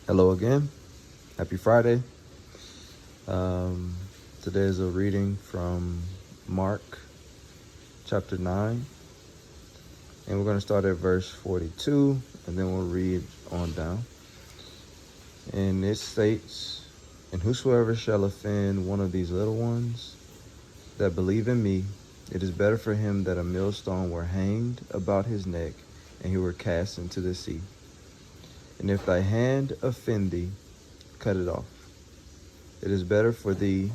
Hello again. Happy Friday. Um, Today is a reading from Mark chapter 9, and we're going to start at verse 42, and then we'll read on down. And it states, "And whosoever shall offend one of these little ones that believe in me, it is better for him that a millstone were hanged about his neck, and he were cast into the sea. And if thy hand offend thee, cut it off. It is better for thee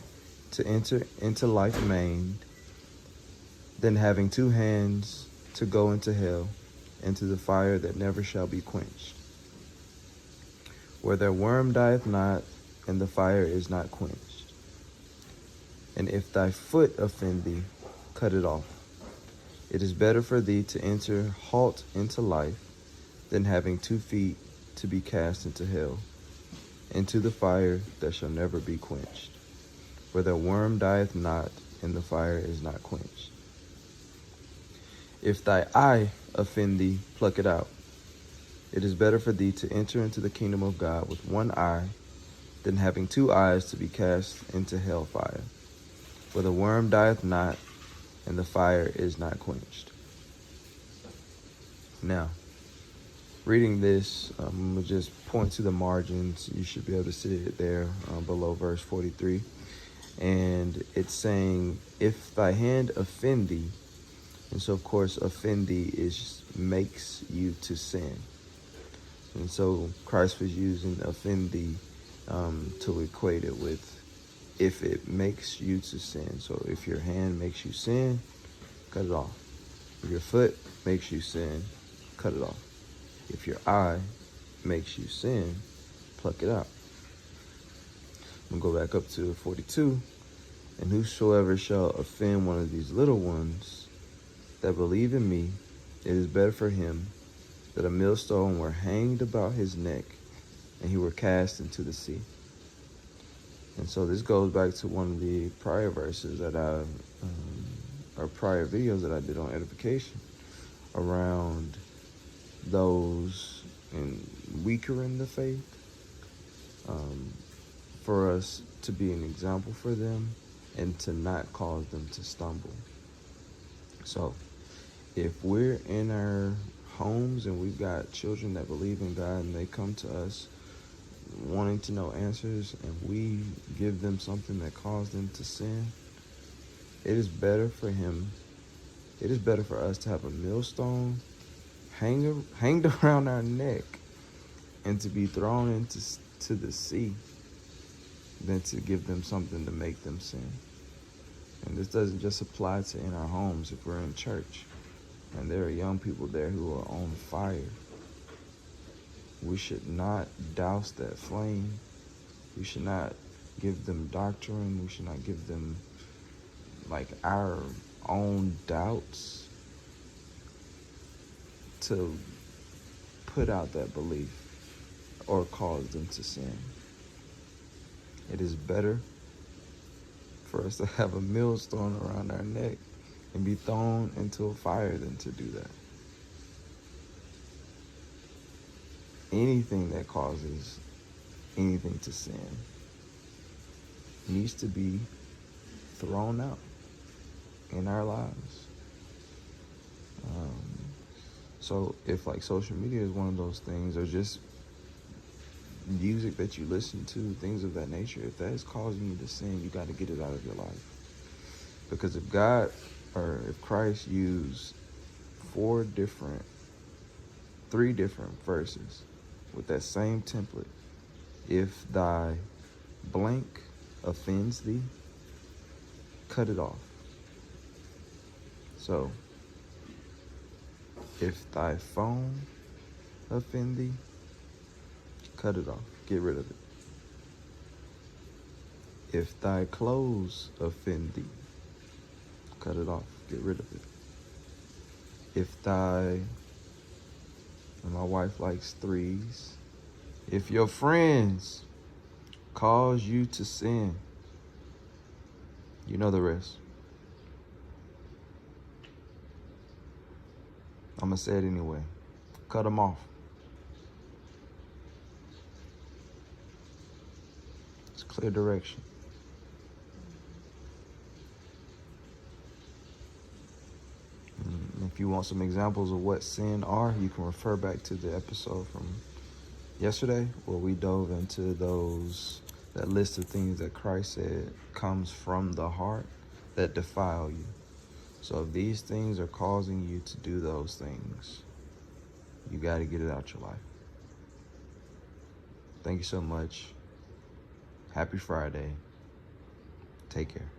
to enter into life maimed than having two hands to go into hell, into the fire that never shall be quenched, where their worm dieth not, and the fire is not quenched. And if thy foot offend thee, cut it off. It is better for thee to enter halt into life than having 2 feet to be cast into hell, into the fire that shall never be quenched, where the worm dieth not, and the fire is not quenched. If thy eye offend thee, pluck it out. It is better for thee to enter into the kingdom of God with one eye than having 2 eyes to be cast into hell fire, where the worm dieth not, and the fire is not quenched." Now, reading this, I'm going to just point to the margins. You should be able to see it there below verse 43. And it's saying, if thy hand offend thee, and so of course offend thee is makes you to sin. And so Christ was using offend thee to equate it with if it makes you to sin. So if your hand makes you sin, cut it off. If your foot makes you sin, cut it off. If your eye makes you sin, pluck it out. I'm going to go back up to 42. "And whosoever shall offend one of these little ones that believe in me, it is better for him that a millstone were hanged about his neck, and he were cast into the sea." And so this goes back to one of the prior verses that or prior videos that I did on edification around those weaker in the faith, for us to be an example for them and to not cause them to stumble. So if we're in our homes and we've got children that believe in God and they come to us wanting to know answers and we give them something that caused them to sin, it is better for us to have a millstone hanged around our neck and to be thrown into the sea than to give them something to make them sin. And this doesn't just apply to in our homes. If we're in church and there are young people there who are on fire, we should not douse that flame. We should not give them doctrine. We should not give them like our own doubts to put out that belief or cause them to sin. It is better for us to have a millstone around our neck and be thrown into a fire than to do that. Anything that causes anything to sin needs to be thrown out in our lives. So if like social media is one of those things, or just music that you listen to, things of that nature, if that is causing you to sin, you got to get it out of your life. Because if Christ used three different verses with that same template, if thy blank offends thee, cut it off. So if thy phone offend thee, cut it off. Get rid of it. If thy clothes offend thee, cut it off. Get rid of it. And my wife likes threes. If your friends cause you to sin, you know the rest. I'm going to say it anyway. Cut them off. It's clear direction. If you want some examples of what sin are, you can refer back to the episode from yesterday where we dove into that list of things that Christ said comes from the heart that defile you. So if these things are causing you to do those things, you got to get it out your life. Thank you so much. Happy Friday. Take care.